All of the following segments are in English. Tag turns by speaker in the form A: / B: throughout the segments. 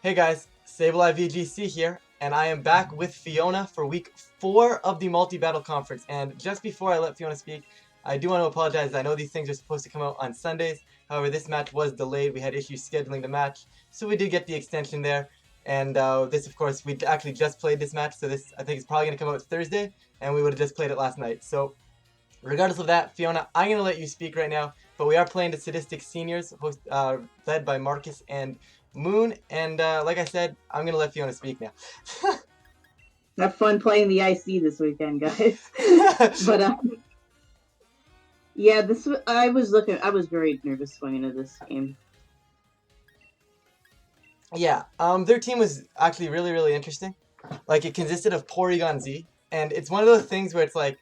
A: Hey guys, Sable VGC here, and I am back with Fiona for week 4 of the multi-battle conference. And just before I let Fiona speak, I do want to apologize. I know these things are supposed to come out on Sundays. However, this match was delayed. We had issues scheduling the match, so we did get the extension there. And this, of course, we actually just played this match, so this I think is probably going to come out Thursday, and we would have just played it last night. So regardless of that, Fiona, I'm going to let you speak right now, but we are playing the Sadistic Seniors, led by Marcus and Moon, and like I said, I'm going to let Fiona speak now.
B: Have fun playing the IC this weekend, guys. But yeah, I was very nervous going into this game.
A: Yeah, their team was actually really, really interesting. Like, it consisted of Porygon Z, and it's one of those things where it's like,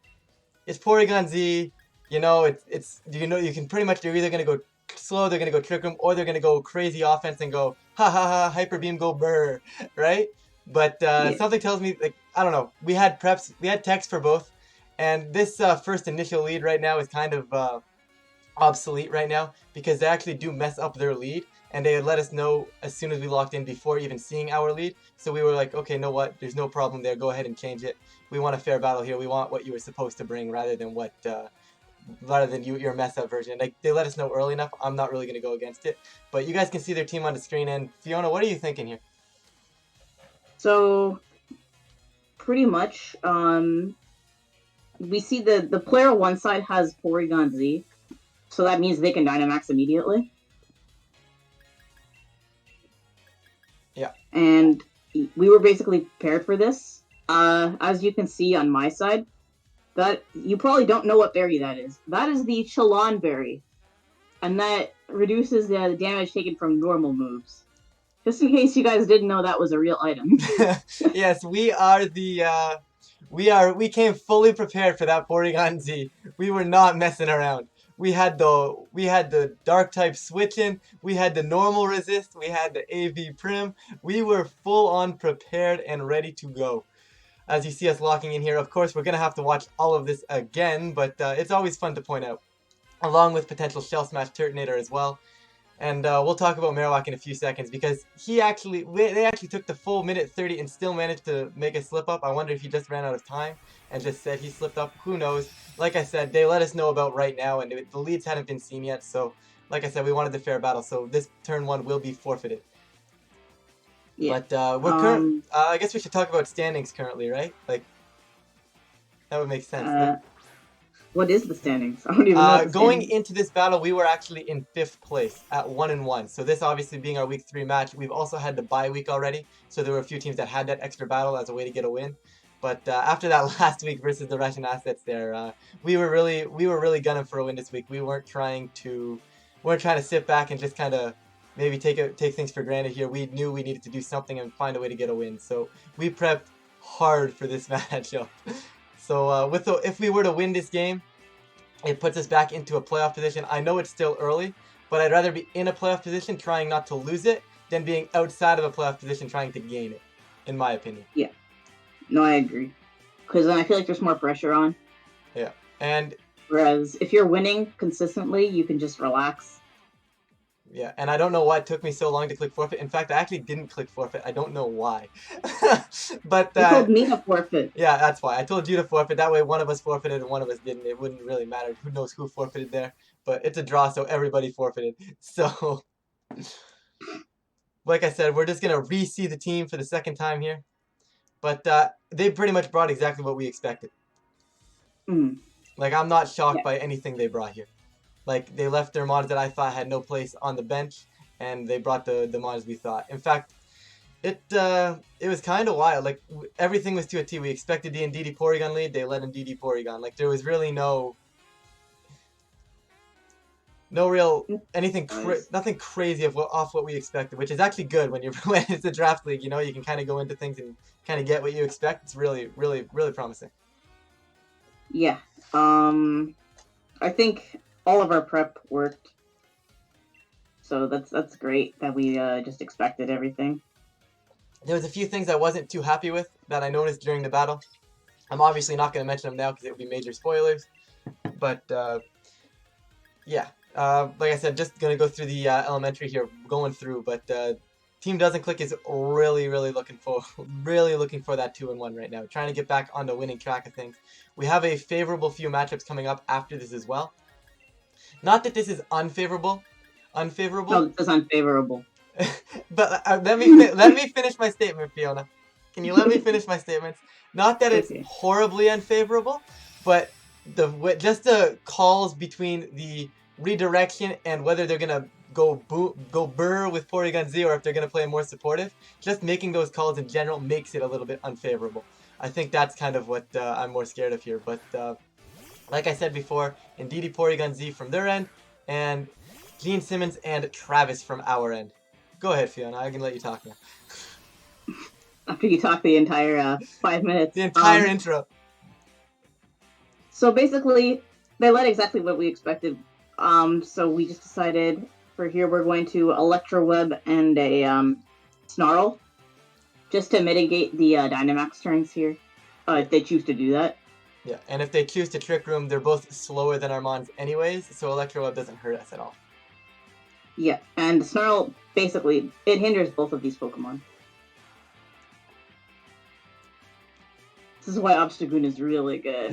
A: it's Porygon Z, you know, you can pretty much, they're either going to go slow, they're going to go Trick Room, or they're going to go crazy offense and go, ha ha ha, Hyper Beam, go brr, right? But
B: Yeah.
A: something tells me, like, I don't know, we had techs for both, and this first initial lead right now is kind of obsolete right now, because they actually do mess up their lead, and they let us know as soon as we locked in before even seeing our lead. So we were like, okay, know what? There's no problem there. Go ahead and change it. We want a fair battle here. We want what you were supposed to bring rather than your mess up version. Like, they let us know early enough. I'm not really going to go against it. But you guys can see their team on the screen. And Fiona, what are you thinking here?
B: So pretty much, we see the player on one side has Porygon Z, so that means they can Dynamax immediately.
A: Yeah.
B: And we were basically prepared for this. As you can see on my side, that you probably don't know what berry that is. That is the Chalon berry, and that reduces the damage taken from normal moves. Just in case you guys didn't know that was a real item.
A: Yes, we came fully prepared for that Porygon Z. We were not messing around. We had the dark type switch in, we had the normal resist, we had the AV prim. We were full on prepared and ready to go. As you see us locking in here, of course, we're going to have to watch all of this again, but it's always fun to point out, along with potential Shell Smash Turtonator as well. And we'll talk about Marowak in a few seconds, because they actually took the full minute 30 and still managed to make a slip up. I wonder if he just ran out of time and just said he slipped up. Who knows? Like I said, they let us know about right now, and the leads hadn't been seen yet. So, like I said, we wanted the fair battle. So this turn 1 will be forfeited.
B: Yeah.
A: But I guess we should talk about standings currently, right? Like, that would make sense.
B: What is the standings? I don't even know.
A: Going into this battle, we were actually in 5th place at 1-1. So this obviously being our week 3 match, we've also had the bye week already. So there were a few teams that had that extra battle as a way to get a win. But after that last week versus the Russian assets there, we were really gunning for a win this week. We weren't trying to sit back and just kind of maybe take things for granted here. We knew we needed to do something and find a way to get a win. So we prepped hard for this matchup. So if we were to win this game, it puts us back into a playoff position. I know it's still early, but I'd rather be in a playoff position trying not to lose it than being outside of a playoff position trying to gain it, in my opinion.
B: Yeah. No, I agree. Because then I feel like there's more pressure on.
A: Yeah. And
B: whereas if you're winning consistently, you can just relax.
A: Yeah, and I don't know why it took me so long to click forfeit. In fact, I actually didn't click forfeit. I don't know why. But
B: you told me to forfeit.
A: Yeah, that's why. I told you to forfeit. That way one of us forfeited and one of us didn't. It wouldn't really matter. Who knows who forfeited there. But it's a draw, so everybody forfeited. So, like I said, we're just going to re-see the team for the second time here. But they pretty much brought exactly what we expected.
B: Mm.
A: Like, I'm not shocked by anything they brought here. Like, they left their mods that I thought had no place on the bench, and they brought the mods we thought. In fact, it was kind of wild. Like, everything was to a T. We expected the DD Porygon lead. They let in DD Porygon. Like, there was really nothing crazy off what we expected, which is actually good when it's a draft league. You know, you can kind of go into things and kind of get what you expect. It's really, really, really promising.
B: Yeah. I think all of our prep worked, so that's great that we just expected everything.
A: There was a few things I wasn't too happy with that I noticed during the battle. I'm obviously not going to mention them now because it would be major spoilers. But yeah, like I said, just going to go through the elementary here, going through. But Team Doesn't Click is really looking for that 2-1 right now. Trying to get back on the winning track of things. We have a favorable few matchups coming up after this as well. Not that this is unfavorable.
B: No, this is unfavorable.
A: But let me finish my statement, Fiona. Can you let me finish my statements? Not that it's horribly unfavorable, but just the calls between the redirection and whether they're gonna go burr with Porygon Z or if they're gonna play more supportive. Just making those calls in general makes it a little bit unfavorable. I think that's kind of what I'm more scared of here. But like I said before, Indeedee Porygon Z from their end, and Gene Simmons and Travis from our end. Go ahead, Fiona. I can let you talk now.
B: After you talk the entire 5 minutes.
A: The entire intro.
B: So basically, they led exactly what we expected. So we just decided for here we're going to Electro Web and a Snarl, just to mitigate the Dynamax turns here, if they choose to do that.
A: Yeah, and if they choose to Trick Room, they're both slower than our Mons anyways, so Electro Web doesn't hurt us at all.
B: Yeah, and the Snarl, basically, it hinders both of these Pokemon. This is why Obstagoon is really good.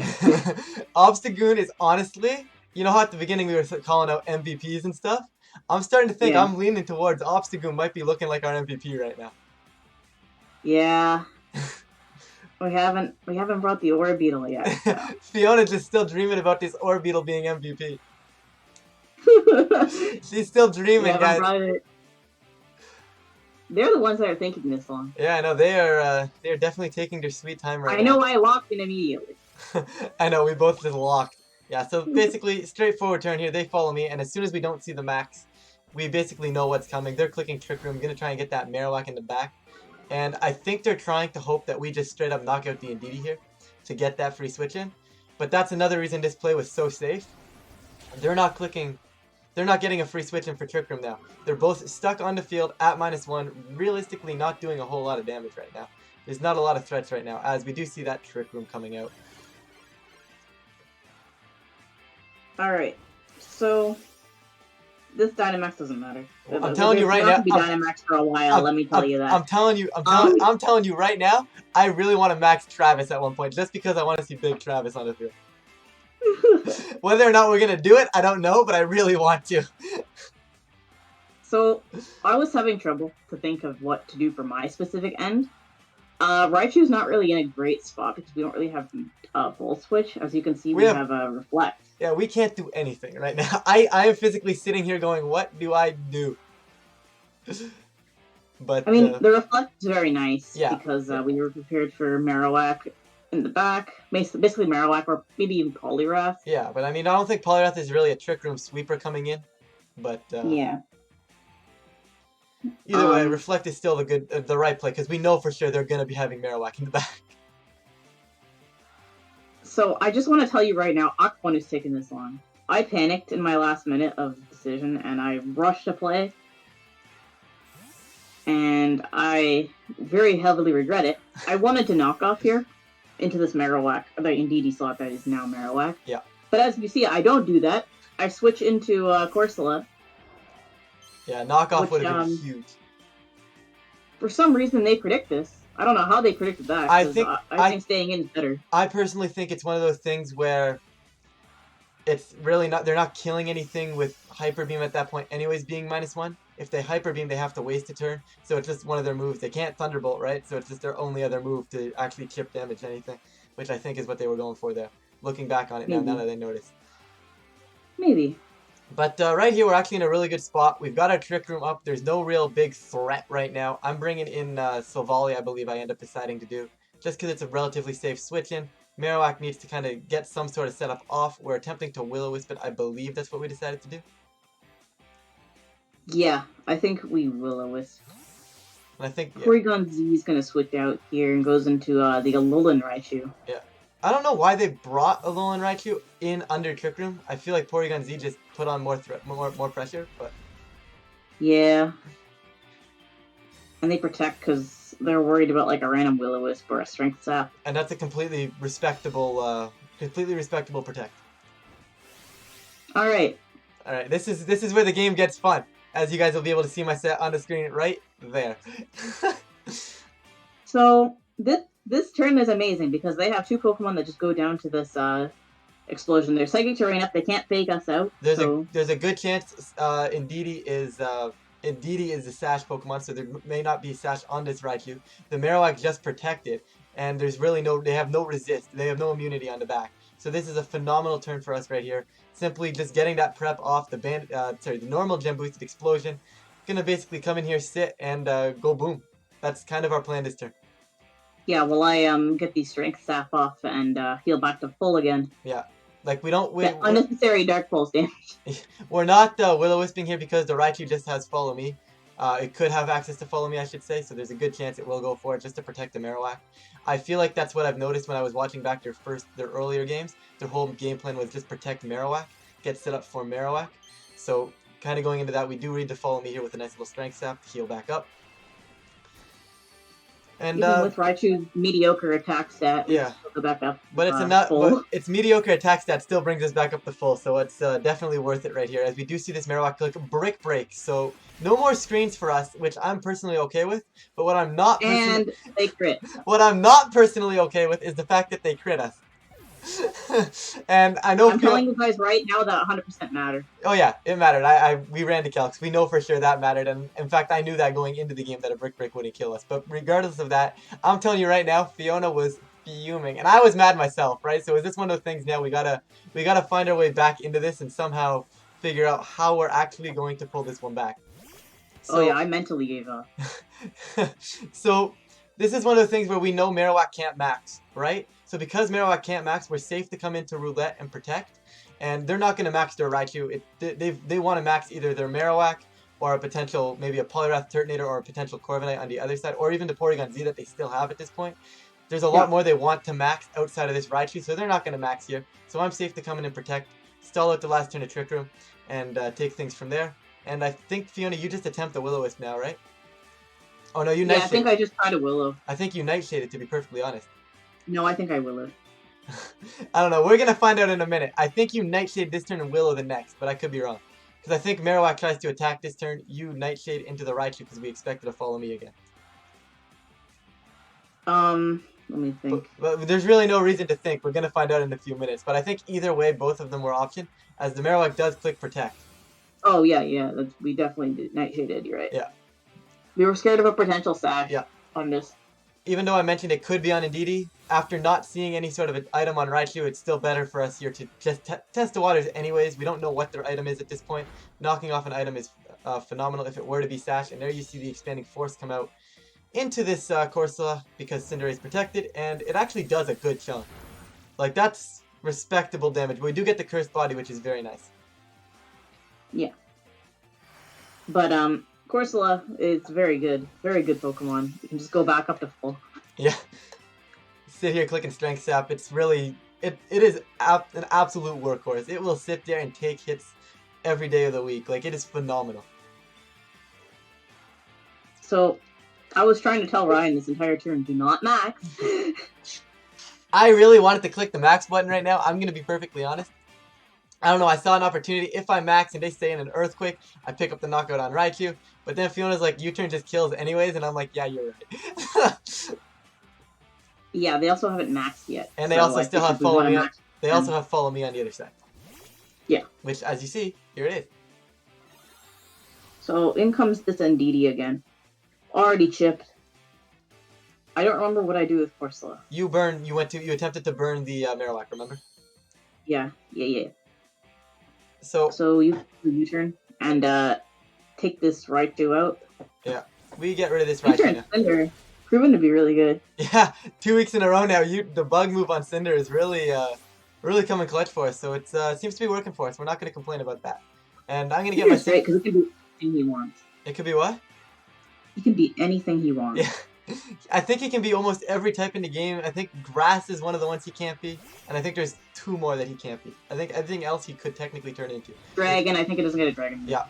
A: Obstagoon is honestly, you know how at the beginning we were calling out MVPs and stuff? I'm starting to think I'm leaning towards Obstagoon might be looking like our MVP right now.
B: Yeah. we haven't brought the Orbeetle yet. So.
A: Fiona's just still dreaming about this Orbeetle being MVP. She's still dreaming, guys.
B: They're the ones that are thinking this long.
A: Yeah, I know. They're definitely taking their sweet time right now.
B: I know I locked in immediately.
A: I know, we both just locked. Yeah, so basically, straightforward turn here. They follow me, and as soon as we don't see the max, we basically know what's coming. They're clicking Trick Room, going to try and get that Marowak in the back. And I think they're trying to hope that we just straight up knock out the Indeedee here to get that free switch in. But that's another reason this play was so safe. They're not clicking... They're not getting a free switch in for Trick Room now. They're both stuck on the field at -1, realistically not doing a whole lot of damage right now. There's not a lot of threats right now, as we do see that Trick Room coming out.
B: Alright, so this Dynamax doesn't matter.
A: Well, I'm telling you right now.
B: It's not going to be Dynamax for a while, let me tell you that.
A: I'm telling you right now, I really want to max Travis at one point, just because I want to see big Travis on the field. Whether or not we're going to do it, I don't know, but I really want to.
B: So, I was having trouble to think of what to do for my specific end. Raichu's not really in a great spot because we don't really have a Volt Switch. As you can see, we have a Reflect.
A: Yeah, we can't do anything right now. I am physically sitting here going, what do I do? But
B: I mean, the Reflect is very nice because we were prepared for Marowak in the back. Basically Marowak or maybe even Poliwrath.
A: Yeah, but I mean, I don't think Poliwrath is really a Trick Room sweeper coming in. But
B: yeah.
A: Either way, Reflect is still the right play because we know for sure they're going to be having Marowak in the back.
B: So I just want to tell you right now, Aquan is taking this long. I panicked in my last minute of decision and I rushed to play. And I very heavily regret it. I wanted to knock off here into this Marowak, the Indeedee slot that is now Marowak.
A: Yeah.
B: But as you see, I don't do that. I switch into Corsola.
A: Yeah, knockoff would have been huge.
B: For some reason, they predict this. I don't know how they predicted that. I think staying in is better.
A: I personally think it's one of those things where it's really not. They're not killing anything with Hyper Beam at that point, anyways. Being -1, if they Hyper Beam, they have to waste a turn. So it's just one of their moves. They can't Thunderbolt, right? So it's just their only other move to actually chip damage anything, which I think is what they were going for there. Looking back on it now that I notice.
B: Maybe.
A: But right here, we're actually in a really good spot. We've got our Trick Room up. There's no real big threat right now. I'm bringing in Silvally, I believe I end up deciding to do. Just because it's a relatively safe switch in. Marowak needs to kind of get some sort of setup off. We're attempting to Will-O-Wisp it. I believe that's what we decided to do.
B: Yeah, I think we Will-O-Wisp.
A: And I think
B: Porygon Z is going to switch out here and goes into the Alolan Raichu.
A: Yeah. I don't know why they brought Alolan Raichu in under Trick Room. I feel like Porygon Z just put on more pressure, but...
B: Yeah. And they protect because they're worried about like a random Will-O-Wisp or a Strength Sap.
A: And that's a completely respectable protect.
B: Alright.
A: Alright, this is where the game gets fun. As you guys will be able to see my set on the screen right there.
B: So this turn is amazing because they have two Pokemon that just go down to this explosion. They're psychic terrain up. They can't fake us out.
A: There's
B: So
A: a good chance Indeedee is a Sash Pokemon, so there may not be Sash on this Raichu. The Marowak just protected, and there's really they have no resist. They have no immunity on the back. So this is a phenomenal turn for us right here. Simply just getting that prep off the normal gem boosted explosion. Gonna basically come in here, sit, and go boom. That's kind of our plan this turn.
B: yeah, well I get the strength sap off and heal back to full again.
A: Yeah, like we don't
B: unnecessary dark pulse damage.
A: We're not Will-O-Wisping here because the Raichu just has Follow Me. It could have access to Follow Me, I should say, so there's a good chance it will go for it just to protect the Marowak. I feel like that's what I've noticed when I was watching back their earlier games. Their whole game plan was just protect Marowak, get set up for Marowak. So kind of going into that, we do read the Follow Me here with a nice little Strength Sap to heal back up. And
B: even with Raichu's mediocre attack stat,
A: yeah,
B: go back up.
A: But it's but its mediocre attack stat still brings us back up to full, so it's definitely worth it right here. As we do see this Marowak click Brick Break, so no more screens for us, which I'm personally okay with. But what I'm not
B: they crit.
A: What I'm not personally okay with is the fact that they crit us. And I know
B: I'm telling you guys right now that 100% mattered.
A: Oh yeah, it mattered. We ran to calcs. We know for sure that mattered, and in fact, I knew that going into the game that a Brick Break wouldn't kill us. But regardless of that, I'm telling you right now, Fiona was fuming, and I was mad myself, right? So is this one of the things now we gotta find our way back into this and somehow figure out how we're actually going to pull this one back. So,
B: oh yeah, I mentally gave up.
A: So this is one of the things where we know Marowak can't max, right? So because Marowak can't max, we're safe to come into Roulette and protect. And they're not going to max their Raichu. They want to max either their Marowak or a potential, maybe a Poliwrath Turtonator or a potential Corviknight on the other side, or even the Porygon Z that they still have at this point. There's a lot more they want to max outside of this Raichu, so they're not going to max here. So I'm safe to come in and protect, stall out the last turn of Trick Room, and take things from there. And I think, Fiona, you just attempt the Will-O-Wisp now, right? Oh no, you Nightshade.
B: Yeah, I think I just tried a Willow.
A: I think you Nightshaded, to be perfectly honest.
B: No, I think I Willow.
A: I don't know. We're going to find out in a minute. I think you Nightshade this turn and Willow the next, but I could be wrong. Because I think Marowak tries to attack this turn. You Nightshade into the Raichu because we expected to Follow Me again.
B: Let me think.
A: But there's really no reason to think. We're going to find out in a few minutes. But I think either way, both of them were option, as the Marowak does click Protect.
B: Oh, yeah. We definitely did. Nightshaded, you're right.
A: Yeah.
B: We were scared of a potential sash on this.
A: Even though I mentioned it could be on Indeedee, after not seeing any sort of an item on Raichu, it's still better for us here to just test the waters anyways. We don't know what their item is at this point. Knocking off an item is phenomenal if it were to be Sash. And there you see the Expanding Force come out into this Corsola because Cinderace is protected. And it actually does a good chunk. Like, that's respectable damage. But we do get the Cursed Body, which is very nice.
B: Yeah. But, Corsola is very good Pokemon. You can just go back up to full.
A: Yeah. Sit here clicking Strength Sap. It's really, it is an absolute workhorse. It will sit there and take hits every day of the week. Like, it is phenomenal.
B: So, I was trying to tell Ryan this entire turn, do not max.
A: I really wanted to click the max button right now. I'm going to be perfectly honest. I don't know, I saw an opportunity. If I max and they stay in an Earthquake, I pick up the knockout on Raichu. But then Fiona's like, U-turn just kills anyways, and I'm like, yeah, you're right.
B: Yeah, they also haven't maxed yet.
A: And they also still have Follow Me. They also have Follow Me on the other side.
B: Yeah.
A: Which, as you see, here it is.
B: So in comes this Indeedee again. Already chipped. I don't remember what I do with Corsola.
A: You attempted to burn the Marowak, remember?
B: Yeah.
A: So
B: you U-turn and take this Raichu out.
A: Yeah, we get rid of this Raichu now.
B: Cinder, proven to be really good.
A: Yeah, 2 weeks in a row now. The bug move on Cinder is really coming clutch for us. So it seems to be working for us. We're not going to complain about that. And I'm going to get my
B: straight because it can be anything he wants.
A: It could be what?
B: He can be anything he wants.
A: Yeah. I think he can be almost every type in the game. I think grass is one of the ones he can't be, and I think there's 2 more that he can't be. I think everything else he could technically turn into.
B: Dragon, I think it doesn't get a dragon.
A: Yeah.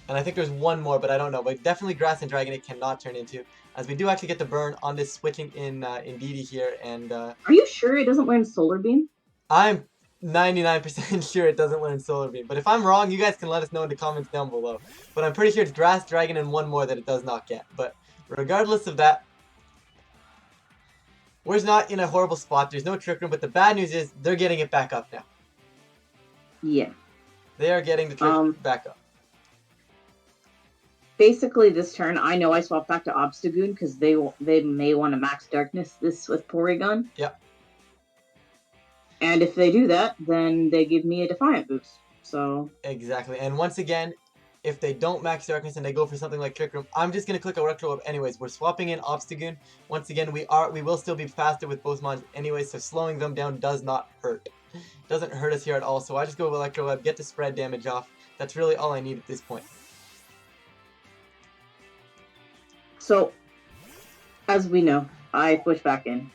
A: And I think there's 1 more, but I don't know. But definitely grass and dragon it cannot turn into, as we do actually get the burn on this switching in Indeedee here. And
B: are you sure it doesn't learn Solar Beam?
A: I'm 99% sure it doesn't learn Solar Beam. But if I'm wrong, you guys can let us know in the comments down below. But I'm pretty sure it's Grass Dragon and one more that it does not get. But regardless of that, we're not in a horrible spot. There's no Trick Room, but the bad news is they're getting it back up now.
B: Yeah.
A: They are getting the Trick back up.
B: Basically, this turn, I know I swapped back to Obstagoon because they may want to max Darkness this with Porygon.
A: Yep.
B: And if they do that, then they give me a Defiant boost. So
A: exactly. And once again, if they don't max Darkness and they go for something like Trick Room, I'm just gonna click Electro Web anyways. We're swapping in Obstagoon. Once again, we will still be faster with both mons anyway, so slowing them down does not hurt. Doesn't hurt us here at all. So I just go with Electro Web, get the spread damage off. That's really all I need at this point.
B: So, as we know, I switch back in.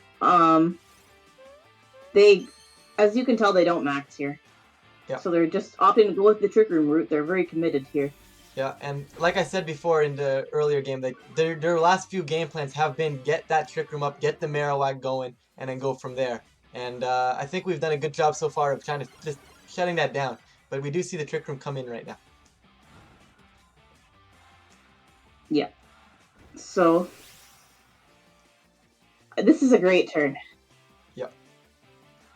B: As you can tell, they don't max here.
A: Yeah.
B: So they're just opting to go with the Trick Room route. They're very committed here.
A: Yeah, and like I said before in the earlier game, like their last few game plans have been get that Trick Room up, get the Marowak going, and then go from there. And I think we've done a good job so far of trying to just shutting that down. But we do see the Trick Room come in right now.
B: Yeah. So, this is a great turn.
A: Yep.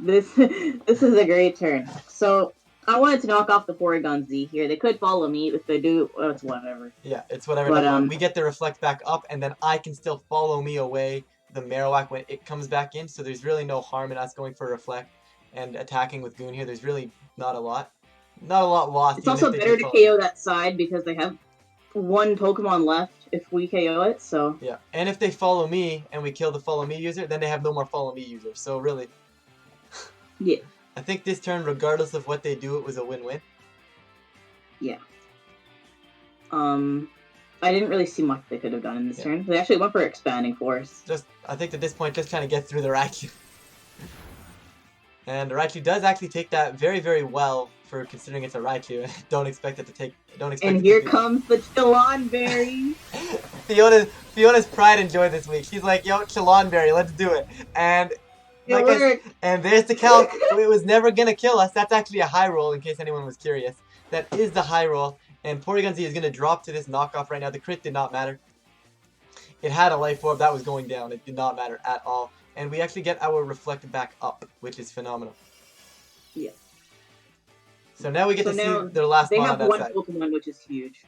B: This is a great turn. So, I wanted to knock off the Porygon Z here. They could follow me. If they do, well, it's whatever.
A: Yeah, it's whatever.
B: But,
A: we get the Reflect back up, and then I can still follow me away the Marowak when it comes back in. So there's really no harm in us going for Reflect and attacking with Goon here. There's really not a lot lost.
B: It's also better to KO that side because they have one Pokemon left if we KO it, so...
A: Yeah, and if they follow me and we kill the follow me user, then they have no more follow me users. So really...
B: Yeah.
A: I think this turn, regardless of what they do, it was a win-win.
B: Yeah. I didn't really see much they could have done in this turn. They actually went for Expanding Force.
A: I think at this point, just trying to get through the Raichu. And the Raichu does actually take that very, very well for considering it's a Raichu. Don't expect it to take...
B: And here comes the Chilonberry!
A: Fiona's pride and joy this week. She's like, yo, Chilonberry, let's do it. And... and there's the calc. It was never gonna kill us. That's actually a high roll, in case anyone was curious. That is the high roll. And Porygon Z is gonna drop to this knockoff right now. The crit did not matter. It had a life orb that was going down. It did not matter at all. And we actually get our Reflect back up, which is phenomenal.
B: Yeah.
A: So now we get to see their last mon on that side.
B: They have one Pokemon, which is huge.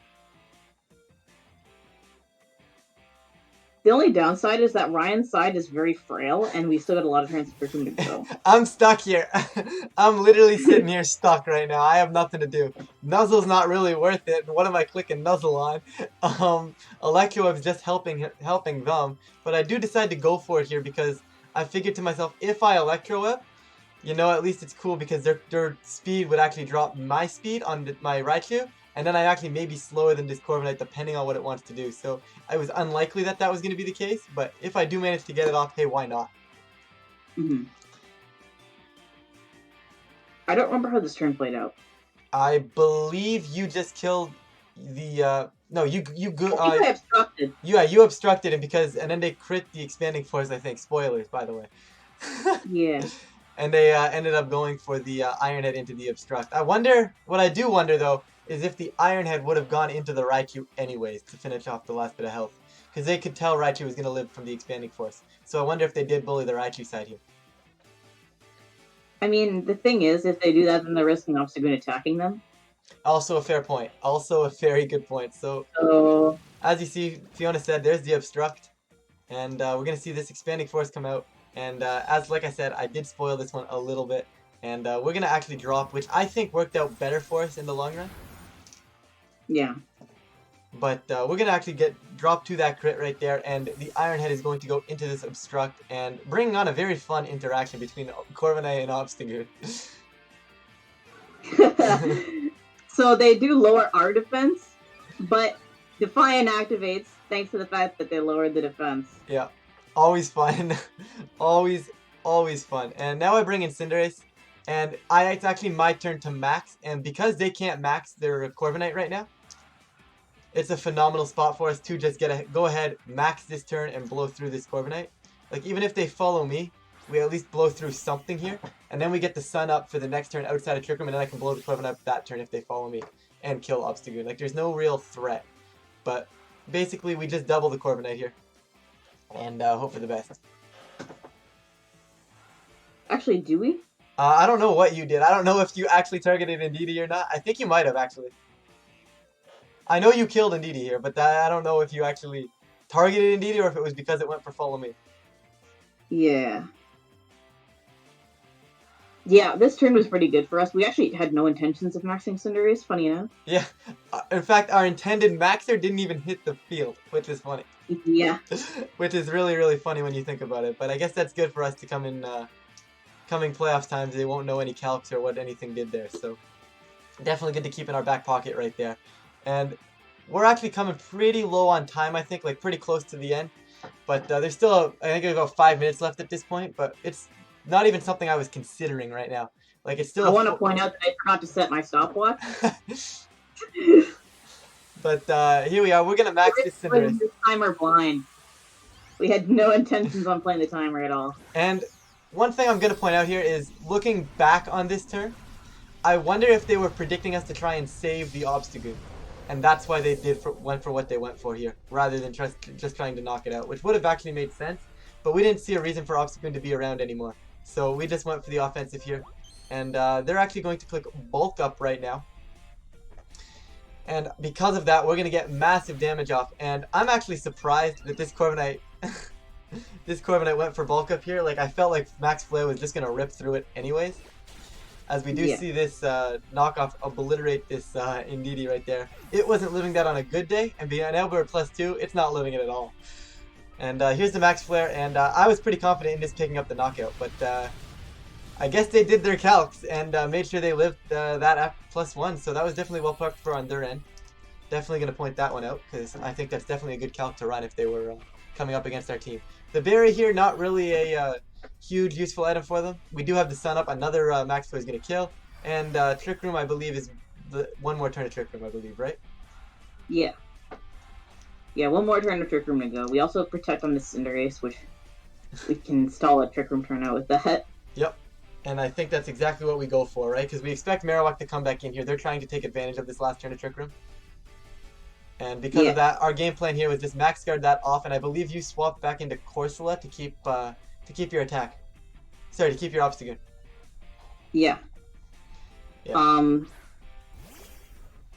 B: The only downside is that Ryan's side is very frail, and we still got a lot of turns for him to go.
A: I'm stuck here. I'm literally sitting here stuck right now. I have nothing to do. Nuzzle's not really worth it. What am I clicking Nuzzle on? Electroweb's just helping them. But I do decide to go for it here because I figured to myself, if I Electroweb, you know, at least it's cool because their speed would actually drop my speed on my Raichu. And then I actually may be slower than this Corviknight depending on what it wants to do. So it was unlikely that was going to be the case. But if I do manage to get it off, hey, why not?
B: Mm-hmm. I don't remember how this turn played out.
A: I believe you just killed the... no, you
B: I obstructed.
A: Yeah, you obstructed him and then they crit the Expanding Force, I think. Spoilers, by the way.
B: Yeah.
A: And they ended up going for the Iron Head into the Obstruct. What I do wonder, though, is if the Iron Head would have gone into the Raichu anyways to finish off the last bit of health. Because they could tell Raichu was going to live from the Expanding Force. So I wonder if they did bully the Raichu side here.
B: I mean, the thing is, if they do that, then they're risking Obstagoon attacking them.
A: Also a fair point. Also a very good point. So as you see, Fiona said, there's the Obstruct. And we're going to see this Expanding Force come out. And like I said, I did spoil this one a little bit. And we're going to actually drop, which I think worked out better for us in the long run.
B: Yeah.
A: But we're going to actually drop to that crit right there, and the Iron Head is going to go into this Obstruct and bring on a very fun interaction between Corviknight and Obstagoon.
B: So they do lower our defense, but Defiant activates thanks to the fact that they lowered the defense.
A: Yeah, always fun. always fun. And now I bring in Cinderace, and it's actually my turn to max, and because they can't max their Corviknight right now, it's a phenomenal spot for us to just go ahead, max this turn, and blow through this Corviknight. Like, even if they follow me, we at least blow through something here. And then we get the sun up for the next turn outside of Trick Room, and then I can blow the Corviknight up that turn if they follow me and kill Obstagoon. Like, there's no real threat. But basically, we just double the Corviknight here. And hope for the best.
B: Actually, do we?
A: I don't know what you did. I don't know if you actually targeted Indeedee or not. I think you might have, actually. I know you killed Indeedee here, but I don't know if you actually targeted Indeedee or if it was because it went for follow me.
B: Yeah. Yeah, this turn was pretty good for us. We actually had no intentions of maxing Cinderace, funny enough.
A: Yeah. In fact, our intended maxer didn't even hit the field, which is funny.
B: Yeah.
A: Which is really, really funny when you think about it. But I guess that's good for us to come in coming playoffs times. They won't know any calcs or what anything did there. So definitely good to keep in our back pocket right there. And we're actually coming pretty low on time, I think, like pretty close to the end. But there's still, I think, about 5 minutes left at this point. But it's not even something I was considering right now. Like, it's still.
B: I want to point out that I forgot to set my stopwatch.
A: But here we are. We're gonna max this Cinderace.
B: This timer blind. We had no intentions on playing the timer at all.
A: And one thing I'm gonna point out here is, looking back on this turn, I wonder if they were predicting us to try and save the Obstagoon, and that's why they went for what they went for here, rather than just trying to knock it out, which would have actually made sense. But we didn't see a reason for Obstagoon to be around anymore, so we just went for the offensive here. And they're actually going to click Bulk Up right now. And because of that, we're going to get massive damage off. And I'm actually surprised that this Corviknight went for Bulk Up here. Like, I felt like Max Flare was just going to rip through it anyways. As we do see this knockoff obliterate this Indeedee right there. It wasn't living that on a good day. And being an Elbert +2, it's not living it at all. And here's the Max Flare. And I was pretty confident in this picking up the knockout. But I guess they did their calcs and made sure they lived that at +1. So that was definitely well prepped for on their end. Definitely going to point that one out because I think that's definitely a good calc to run if they were coming up against our team. The berry here, not really a huge useful item for them. We do have the sun up. Another Max Flare is going to kill. And Trick Room, I believe, is one more turn of Trick Room, I believe, right?
B: Yeah. Yeah, one more turn of Trick Room to go. We also protect on the Cinderace, which we can stall a Trick Room turn out with that.
A: Yep. And I think that's exactly what we go for, right? Because we expect Marowak to come back in here. They're trying to take advantage of this last turn of Trick Room. And because of that, our game plan here was just max guard that off. And I believe you swapped back into Corsola to keep your attack. Sorry, to keep your Obstagoon.
B: Yeah.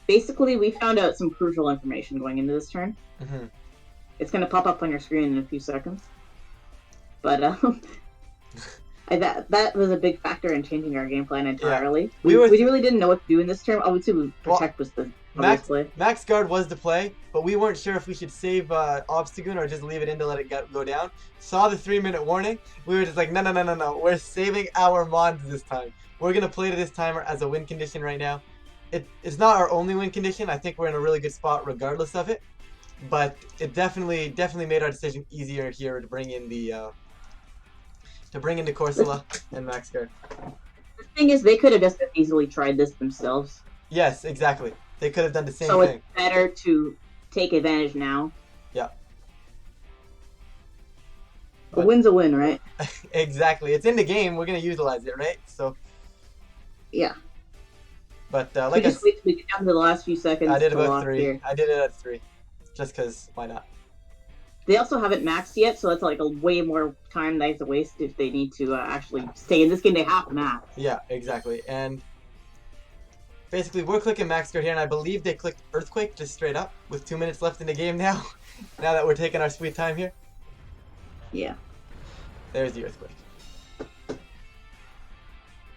B: Basically, we found out some crucial information going into this turn.
A: Mm-hmm.
B: It's going to pop up on your screen in a few seconds. But that was a big factor in changing our game plan entirely. Yeah. We really didn't know what to do in this turn. Obviously, protect was the play.
A: Max guard was the play, but we weren't sure if we should save Obstagoon or just leave it in to let it go down. Saw the 3-minute warning. We were just like, no. We're saving our Mons this time. We're going to play to this timer as a win condition right now. It's not our only win condition. I think we're in a really good spot regardless of it. But it definitely made our decision easier here to bring in the Corsola and Max Guard.
B: The thing is, they could have just easily tried this themselves.
A: Yes, exactly. They could have done the same thing. So
B: it's better to take advantage now.
A: Yeah.
B: A win's a win, right?
A: Exactly. It's in the game. We're going to utilize it, right? So.
B: Yeah.
A: But
B: like just wait till we get down to the last few seconds.
A: I did about 3. Here. I did it at 3. Just because, why not?
B: They also haven't maxed yet, so that's like a way more time they have to waste if they need to actually stay in this game. They have to max.
A: Yeah, exactly. And basically, we're clicking Max Guard here, and I believe they clicked Earthquake just straight up with 2 minutes left in the game now. Now that we're taking our sweet time here.
B: Yeah.
A: There's the Earthquake.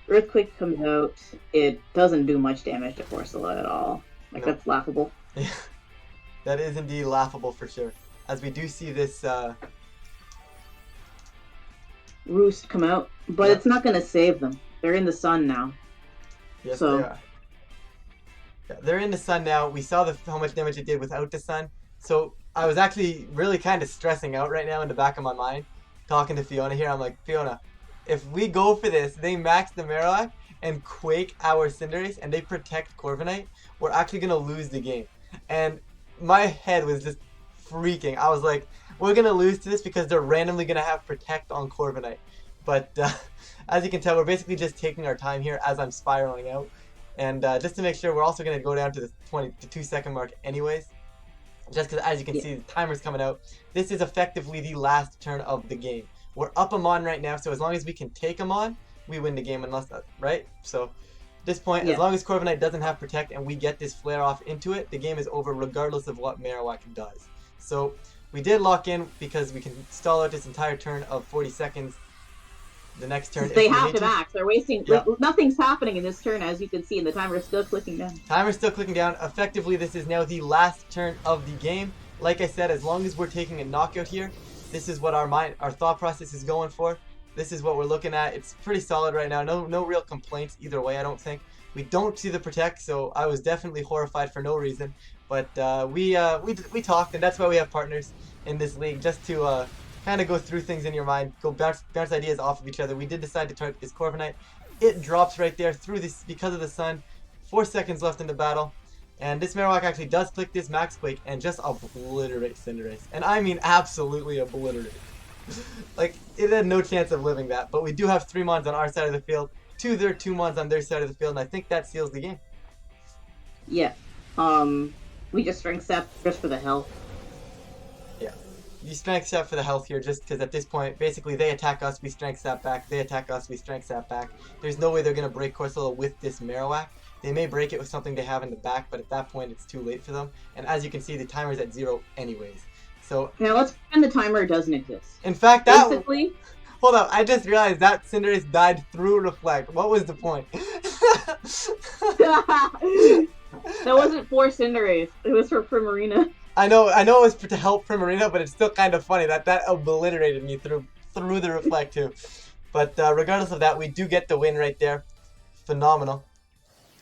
B: Earthquake comes out. It doesn't do much damage to Corsola at all. Like, that's laughable.
A: Yeah. That is indeed laughable for sure. As we do see this
B: Roost come out, but it's not going to save them. They're in the sun now.
A: Yes, they are. Yeah, they're in the sun now. We saw how much damage it did without the sun. So I was actually really kind of stressing out right now in the back of my mind, talking to Fiona here. I'm like, Fiona, if we go for this, they max the Marowak and Quake our Cinderace, and they protect Corviknight, we're actually going to lose the game. And my head was just freaking. I was like, we're going to lose to this because they're randomly going to have Protect on Corviknight. But as you can tell, we're basically just taking our time here as I'm spiraling out. And just to make sure, we're also going to go down to the 2 second mark anyways. Just because, as you can
B: Yeah.
A: see, the timer's coming out. This is effectively the last turn of the game. We're up a mon right now, so as long as we can take him on, we win the game, unless that, right? So at this point, as
B: Yeah.
A: long as Corviknight doesn't have Protect and we get this Flare off into it, the game is over regardless of what Marowak does. So we did lock in because we can stall out this entire turn of 40 seconds the next turn
B: Since
A: if
B: they
A: we
B: have
A: need
B: to
A: to.
B: max, they're wasting. Like,
A: Yep.
B: nothing's happening in this turn, as you can see, and the timer is still clicking down.
A: Timer's still clicking down. Effectively, this is now the last turn of the game. Like I said, as long as we're taking a knockout here, this is what our thought process is going for. This is what we're looking at. It's pretty solid right now. No real complaints either way, I don't think. We don't see the Protect, so I was definitely horrified for no reason. But we talked, and that's why we have partners in this league, just to kind of go through things in your mind, go bounce ideas off of each other. We did decide to target this Corviknight. It drops right there through this because of the sun. 4 seconds left in the battle. And this Marowak actually does click this Max Quake and just obliterate Cinderace. And I mean absolutely obliterate. Like, it had no chance of living that. But we do have 3 Mons on our side of the field, 2 Mons on their side of the field, and I think that seals the game.
B: Yeah. We just strength step just for the health.
A: Yeah. You strength step for the health here just because at this point, basically they attack us, we strength step back. They attack us, we strength step back. There's no way they're going to break Corsola with this Marowak. They may break it with something they have in the back, but at that point it's too late for them. And as you can see, the timer's at 0 anyways. So
B: now let's pretend the timer doesn't exist.
A: In fact, that
B: basically.
A: Hold up, I just realized that Cinderace died through Reflect. What was the point?
B: That wasn't for Cinderace. It was for Primarina.
A: I know it was to help Primarina, but it's still kind of funny that obliterated me through the Reflect too. But regardless of that, we do get the win right there. Phenomenal.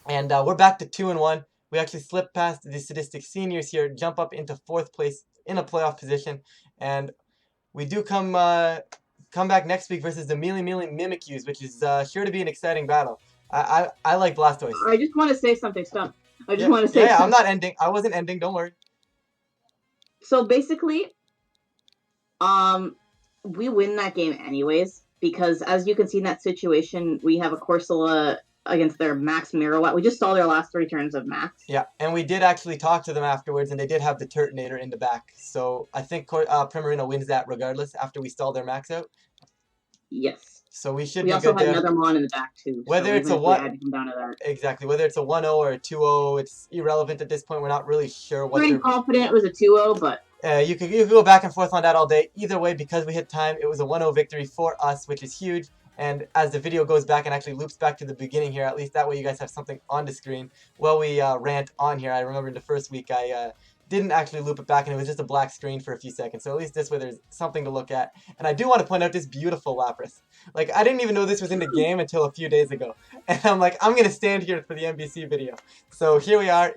A: And we're back to 2-1. We actually slipped past the Sadistic Seniors here, jump up into 4th place in a playoff position, and we do come back next week versus the Mealy Mimikyus, which is sure to be an exciting battle. I like Blastoise.
B: I just want to say something. Stop. I just want to say.
A: Yeah, I'm not ending. I wasn't ending. Don't worry.
B: So basically, we win that game anyways because as you can see in that situation, we have a Corsola against their max Marowak. We just saw their last 3 turns of max.
A: Yeah, and we did actually talk to them afterwards, and they did have the Turtonator in the back. So I think Primarina wins that regardless after we stall their max out.
B: Yes.
A: So we should
B: we
A: be
B: also
A: good
B: had
A: there.
B: another Mon in the back too.
A: Whether
B: so
A: it's a
B: one, down to that.
A: Exactly. Whether it's a 1-0 or a 2-0, it's irrelevant at this point. We're not really sure what.
B: Pretty confident it was a 2-0, but
A: you could go back and forth on that all day. Either way, because we hit time, it was a 1-0 victory for us, which is huge. And as the video goes back and actually loops back to the beginning here, at least that way you guys have something on the screen while we rant on here. I remember in the first week I didn't actually loop it back and it was just a black screen for a few seconds. So at least this way there's something to look at. And I do want to point out this beautiful Lapras. Like, I didn't even know this was in the game until a few days ago. And I'm like, I'm going to stand here for the NBC video. So here we are,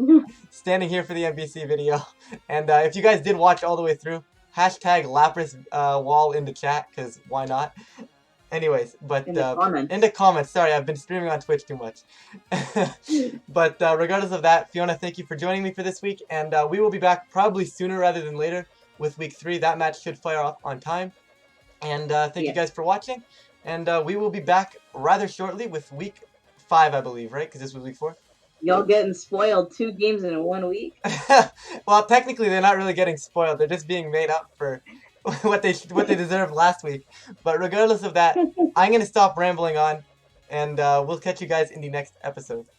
A: standing here for the NBC video. And if you guys did watch all the way through, hashtag Lapras wall in the chat, because why not? Anyways, but
B: in the
A: comments. Sorry, I've been streaming on Twitch too much. But regardless of that, Fiona, thank you for joining me for this week, and we will be back probably sooner rather than later with week 3. That match should fire off on time. And thank you guys for watching, and we will be back rather shortly with week 5, I believe, right? Because this was week 4.
B: Y'all getting spoiled 2 games in 1 week.
A: Well, technically, they're not really getting spoiled. They're just being made up for what they deserved last week. But regardless of that, I'm going to stop rambling on, and we'll catch you guys in the next episode.